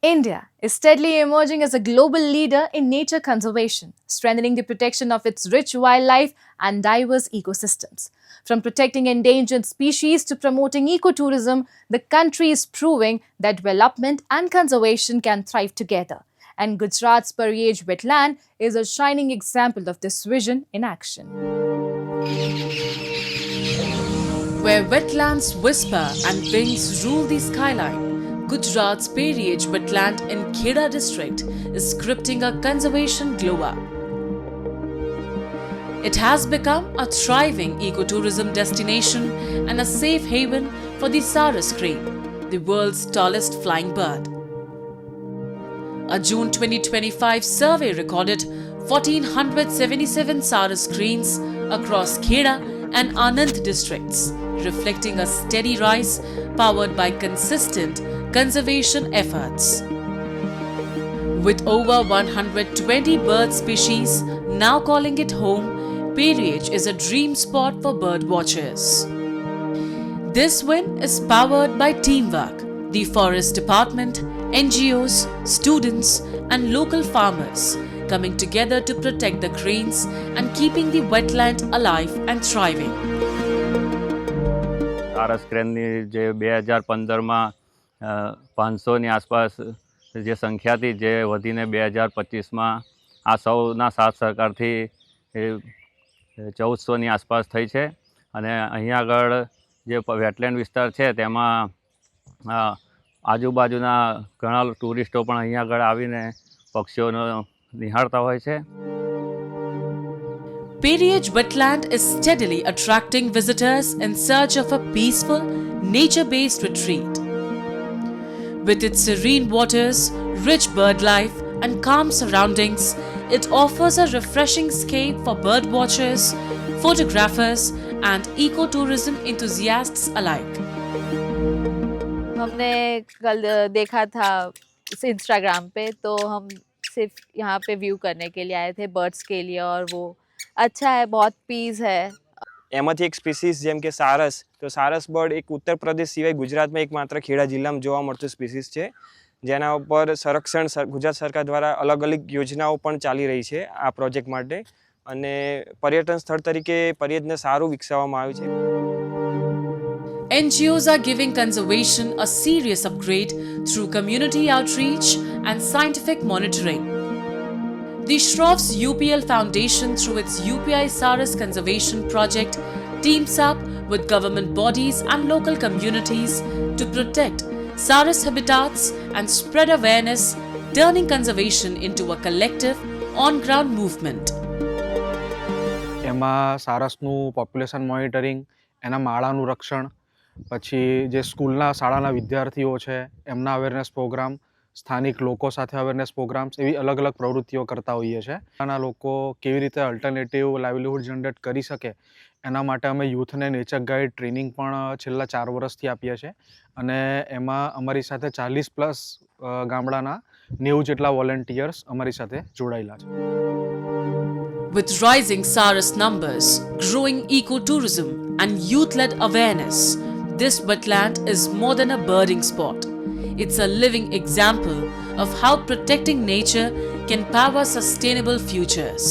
India is steadily emerging as a global leader in nature conservation, strengthening the protection of its rich wildlife and diverse ecosystems. From protecting endangered species to promoting ecotourism, the country is proving that development and conservation can thrive together. And Gujarat's Pariyej wetland is a shining example of this vision in action. Where wetlands whisper and wings rule the skyline, Gujarat's Pariyej wetland in Kheda district is scripting a conservation glow up. It has become a thriving ecotourism destination and a safe haven for the Saras crane, the world's tallest flying bird. A June 2025 survey recorded 1,477 Saras cranes across Kheda and Anand districts, reflecting a steady rise powered by consistent conservation efforts. With over 120 bird species now calling it home, Pariyej is a dream spot for bird watchers. This win is powered by teamwork. The Forest Department, NGOs, students, and local farmers coming together to protect the cranes and keeping the wetland alive and thriving. સારસ ક્રેનની જે 2015માં 500ની આસપાસ જે સંખ્યા હતી, જે વધીને 2025માં આ સૌના સાથ સહકારથી 1400ની આસપાસ થઈ છે. અને અહીંયા આગળ જે વેટલેન્ડ વિસ્તાર છે તેમાં આજુબાજુના ઘણા ટુરિસ્ટો પણ અહીંયા આગળ આવીને પક્ષીઓનો નિહાળતા હોય છે. Pariyej wetland is steadily attracting visitors in search of a peaceful, nature-based retreat. With its serene waters, rich bird life, and calm surroundings, it offers a refreshing escape for bird watchers, photographers, and ecotourism enthusiasts alike. हमने कल देखा था Instagram पे, तो हम सिर्फ यहाँ पे व्यू करने के लिए आए थे बर्ड्स के लिए, और वो अच्छा है, बहुत पीस है. એમાંથી એક સ્પીસીસ જેમ કે સારસ, તો સારસ બર્ડ એક ઉત્તર પ્રદેશ સિવાય ગુજરાતમાં એકમાત્ર ખેડા જિલ્લામાં જોવા મળતું સ્પીસીસ છે, જેના ઉપર સંરક્ષણ ગુજરાત સરકાર દ્વારા અલગ અલગ યોજનાઓ પણ ચાલી રહી છે આ પ્રોજેક્ટ માટે, અને પર્યટન સ્થળ તરીકે પરિયજને સારું વિકસાવવામાં આવ્યું છે. NGOs are giving conservation a serious upgrade through community outreach and scientific monitoring. The Shroff's UPL Foundation, through its UPI Saras Conservation Project, teams up with government bodies and local communities to protect Saras habitats and spread awareness, turning conservation into a collective, on-ground movement. એમાં સારસનું population monitoring, એના માળાનું રક્ષણ, પછી જે સ્કૂલના શાળાના વિદ્યાર્થીઓ છે એમના અવેરનેસ પ્રોગ્રામ, સ્થાનિક લોકો સાથે અવેરનેસ પ્રોગ્રામ્સ, એવી અલગ અલગ પ્રવૃત્તિઓ કરતા હોઈએ છીએ. આના લોકો કેવી રીતે અલ્ટરનેટિવ લાઇવલીહુડ જનરેટ કરી શકે એના માટે અમે યુથને નેચર ગાઈડ ટ્રેનિંગ પણ છેલ્લા 4 વર્ષથી આપીએ છીએ, અને એમાં અમારી સાથે 40+ ગામડાના 90 જેટલા વોલેન્ટિયર્સ અમારી સાથે જોડાયેલા છે. With rising Saras numbers, growing ecotourism, and youth-led awareness, this wetland is more than a birding spot. It's a living example of how protecting nature can power sustainable futures.